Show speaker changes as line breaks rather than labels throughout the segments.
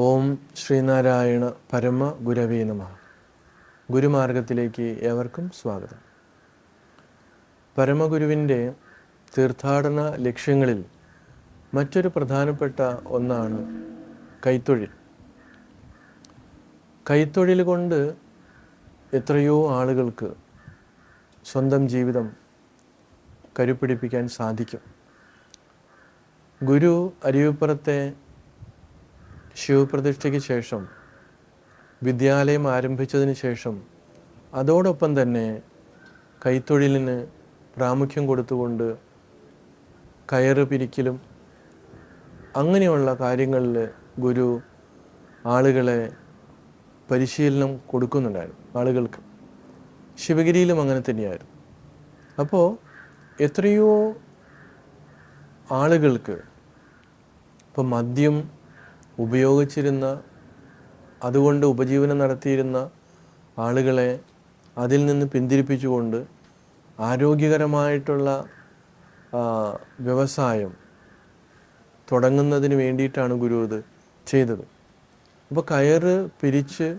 ഓം ശ്രീനാരായണ പരമ ഗുരവേ നമഃ. ഗുരുമാർഗത്തിലേക്ക് ഏവർക്കും സ്വാഗതം. പരമഗുരുവിൻ്റെ തീർത്ഥാടന ലക്ഷ്യങ്ങളിൽ മറ്റൊരു പ്രധാനപ്പെട്ട ഒന്നാണ് കൈത്തൊഴിൽ. കൈത്തൊഴിൽ കൊണ്ട് എത്രയോ ആളുകൾക്ക് സ്വന്തം ജീവിതം കരുപിടിപ്പിക്കാൻ സാധിക്കും. ഗുരു അരുവിപ്പുറത്തെ ശിവപ്രതിഷ്ഠയ്ക്ക് ശേഷം വിദ്യാലയം ആരംഭിച്ചതിന് ശേഷം അതോടൊപ്പം തന്നെ കൈത്തൊഴിലിന് പ്രാമുഖ്യം കൊടുത്തുകൊണ്ട് കയറ് പിരിക്കലും അങ്ങനെയുള്ള കാര്യങ്ങളിൽ ഗുരു ആളുകളെ പരിശീലനം കൊടുക്കുന്നുണ്ടായിരുന്നു. ആളുകൾക്ക് ശിവഗിരിയിലും അങ്ങനെ തന്നെയായിരുന്നു. അപ്പോൾ എത്രയോ ആളുകൾക്ക് ഇപ്പം മദ്യം ഉപയോഗിച്ചിരുന്ന, അതുകൊണ്ട് ഉപജീവനം നടത്തിയിരുന്ന ആളുകളെ അതിൽ നിന്ന് പിന്തിരിപ്പിച്ചുകൊണ്ട് ആരോഗ്യകരമായിട്ടുള്ള വ്യവസായം തുടങ്ങുന്നതിന് വേണ്ടിയിട്ടാണ് ഗുരു ഇത് ചെയ്തത്. അപ്പോൾ കയറ് പിരിച്ച്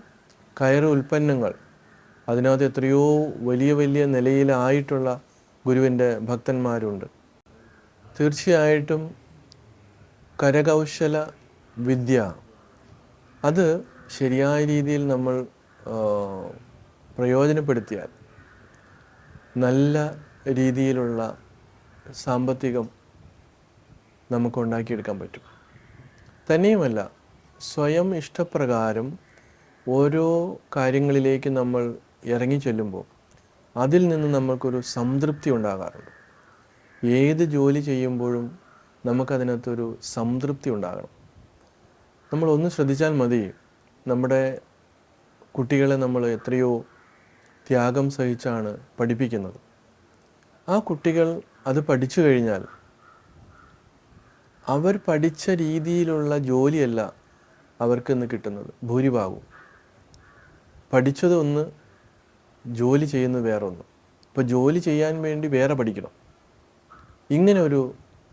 കയറ് ഉൽപ്പന്നങ്ങൾ അതിനകത്ത് എത്രയോ വലിയ വലിയ നിലയിലായിട്ടുള്ള ഗുരുവിൻ്റെ ഭക്തന്മാരുണ്ട്. തീർച്ചയായിട്ടും കരകൗശല വിദ്യ അത് ശരിയായ രീതിയിൽ നമ്മൾ പ്രയോജനപ്പെടുത്തിയാൽ നല്ല രീതിയിലുള്ള സാമ്പത്തികം നമുക്ക് ഉണ്ടാക്കിയെടുക്കാൻ പറ്റും. തന്നെയുമല്ല, സ്വയം ഇഷ്ടപ്രകാരം ഓരോ കാര്യങ്ങളിലേക്ക് നമ്മൾ ഇറങ്ങിച്ചെല്ലുമ്പോൾ അതിൽ നിന്ന് നമ്മൾക്കൊരു സംതൃപ്തി ഉണ്ടാകാറുണ്ട്. ഏത് ജോലി ചെയ്യുമ്പോഴും നമുക്കതിനകത്തൊരു സംതൃപ്തി ഉണ്ടാകണം. നമ്മളൊന്ന് ശ്രദ്ധിച്ചാൽ മതി, നമ്മുടെ കുട്ടികളെ നമ്മൾ എത്രയോ ത്യാഗം സഹിച്ചാണ് പഠിപ്പിക്കുന്നത്. ആ കുട്ടികൾ അത് പഠിച്ചു കഴിഞ്ഞാൽ അവർ പഠിച്ച രീതിയിലുള്ള ജോലിയല്ല അവർക്കിന്ന് കിട്ടുന്നത്. ഭൂരിഭാഗവും പഠിച്ചതൊന്ന്, ജോലി ചെയ്യുന്നത് വേറൊന്ന്. ഇപ്പോൾ ജോലി ചെയ്യാൻ വേണ്ടി വേറെ പഠിക്കണം. ഇങ്ങനെ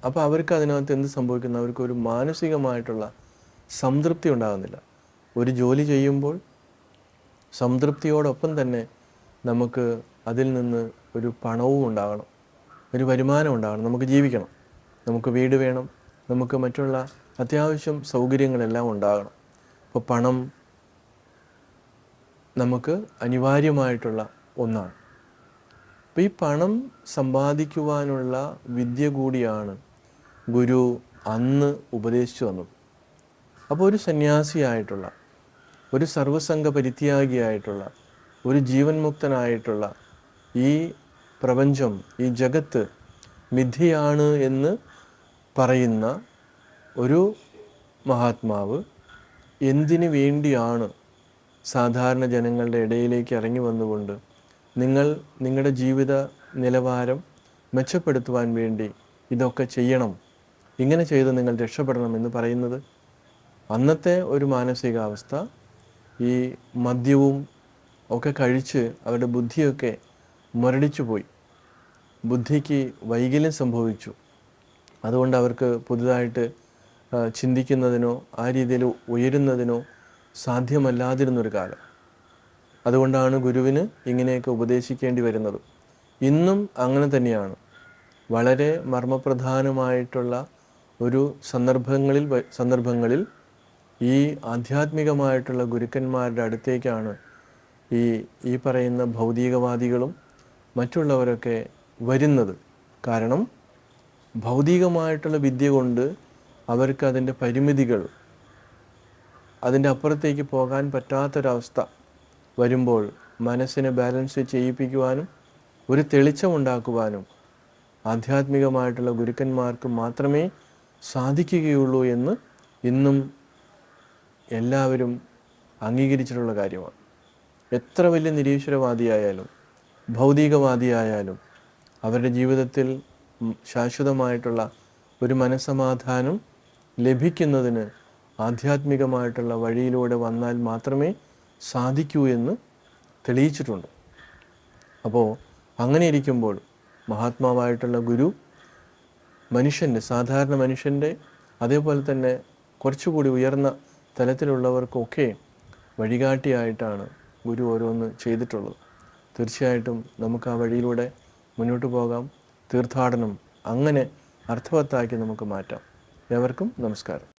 അപ്പോൾ അവർക്ക് അതിനകത്ത് എന്ത് സംഭവിക്കുന്നു? അവർക്കൊരു മാനസികമായിട്ടുള്ള സംതൃപ്തി ഉണ്ടാകുന്നില്ല. ഒരു ജോലി ചെയ്യുമ്പോൾ സംതൃപ്തിയോടൊപ്പം തന്നെ നമുക്ക് അതിൽ നിന്ന് ഒരു പണവും ഉണ്ടാകണം, ഒരു വരുമാനം ഉണ്ടാകണം. നമുക്ക് ജീവിക്കണം, നമുക്ക് വീട് വേണം, നമുക്ക് മറ്റുള്ള അത്യാവശ്യം സൗകര്യങ്ങളെല്ലാം ഉണ്ടാകണം. അപ്പോൾ പണം നമുക്ക് അനിവാര്യമായിട്ടുള്ള ഒന്നാണ്. അപ്പോൾ ഈ പണം സമ്പാദിക്കുവാനുള്ള വിദ്യ കൂടിയാണ് ഗുരു അന്ന് ഉപദേശിച്ചു വന്നത്. അപ്പോൾ ഒരു സന്യാസിയായിട്ടുള്ള, ഒരു സർവസംഘ പരിത്യാഗിയായിട്ടുള്ള, ഒരു ജീവൻ മുക്തനായിട്ടുള്ള ഈ പ്രപഞ്ചം, ഈ ജഗത്ത് മിഥ്യയാണ് എന്ന് പറയുന്ന ഒരു മഹാത്മാവ് എന്തിനു വേണ്ടിയാണ് സാധാരണ ജനങ്ങളുടെ ഇടയിലേക്ക് ഇറങ്ങി വന്നുകൊണ്ട് നിങ്ങളുടെ ജീവിത നിലവാരം മെച്ചപ്പെടുത്തുവാൻ വേണ്ടി ഇതൊക്കെ ചെയ്യണം, ഇങ്ങനെ ചെയ്ത് നിങ്ങൾ രക്ഷപ്പെടണം എന്ന് പറയുന്നത്? അന്നത്തെ ഒരു മാനസികാവസ്ഥ ഈ മദ്യവും ഒക്കെ കഴിച്ച് അവരുടെ ബുദ്ധിയൊക്കെ മുരടിച്ചു പോയി, ബുദ്ധിക്ക് വൈകല്യം സംഭവിച്ചു. അതുകൊണ്ട് അവർക്ക് പുതുതായിട്ട് ചിന്തിക്കുന്നതിനോ ആ രീതിയിൽ ഉയരുന്നതിനോ സാധ്യമല്ലാതിരുന്നൊരു കാലം. അതുകൊണ്ടാണ് ഗുരുവിന് ഇങ്ങനെയൊക്കെ ഉപദേശിക്കേണ്ടി വരുന്നത്. ഇന്നും അങ്ങനെ തന്നെയാണ്. വളരെ മർമ്മപ്രധാനമായിട്ടുള്ള ഒരു സന്ദർഭങ്ങളിൽ ഈ ആധ്യാത്മികമായിട്ടുള്ള ഗുരുക്കന്മാരുടെ അടുത്തേക്കാണ് ഈ പറയുന്ന ഭൗതികവാദികളും മറ്റുള്ളവരൊക്കെ വരുന്നത്. കാരണം ഭൗതികമായിട്ടുള്ള വിദ്യ കൊണ്ട് അവർക്ക് അതിൻ്റെ പരിമിതികൾ, അതിൻ്റെ അപ്പുറത്തേക്ക് പോകാൻ പറ്റാത്തൊരവസ്ഥ വരുമ്പോൾ മനസ്സിനെ ബാലൻസ് ചെയ്യിപ്പിക്കുവാനും ഒരു തെളിച്ചമുണ്ടാക്കുവാനും ആധ്യാത്മികമായിട്ടുള്ള ഗുരുക്കന്മാർക്ക് മാത്രമേ സാധിക്കുകയുള്ളൂ എന്ന് ഇന്നും എല്ലാവരും അംഗീകരിച്ചിട്ടുള്ള കാര്യമാണ്. എത്ര വലിയ നിരീശ്വരവാദിയായാലും ഭൗതികവാദിയായാലും അവരുടെ ജീവിതത്തിൽ ശാശ്വതമായിട്ടുള്ള ഒരു മനസ്സമാധാനം ലഭിക്കുന്നതിന് ആധ്യാത്മികമായിട്ടുള്ള വഴിയിലൂടെ വന്നാൽ മാത്രമേ സാധിക്കൂ എന്ന് തെളിയിച്ചിട്ടുണ്ട്. അപ്പോൾ അങ്ങനെ ഇരിക്കുമ്പോൾ മഹാത്മാവായിട്ടുള്ള ഗുരു സാധാരണ മനുഷ്യൻ്റെ അതേപോലെ തന്നെ കുറച്ചുകൂടി ഉയർന്ന തലത്തിലുള്ളവർക്കൊക്കെ വഴികാട്ടിയായിട്ടാണ് ഗുരു ഓരോന്ന് ചെയ്തിട്ടുള്ളത്. തീർച്ചയായിട്ടും നമുക്ക് ആ വഴിയിലൂടെ മുന്നോട്ട് പോകാം. തീർത്ഥാടനം അങ്ങനെ അർത്ഥവത്താക്കി നമുക്ക് മാറ്റാം. ഏവർക്കും നമസ്കാരം.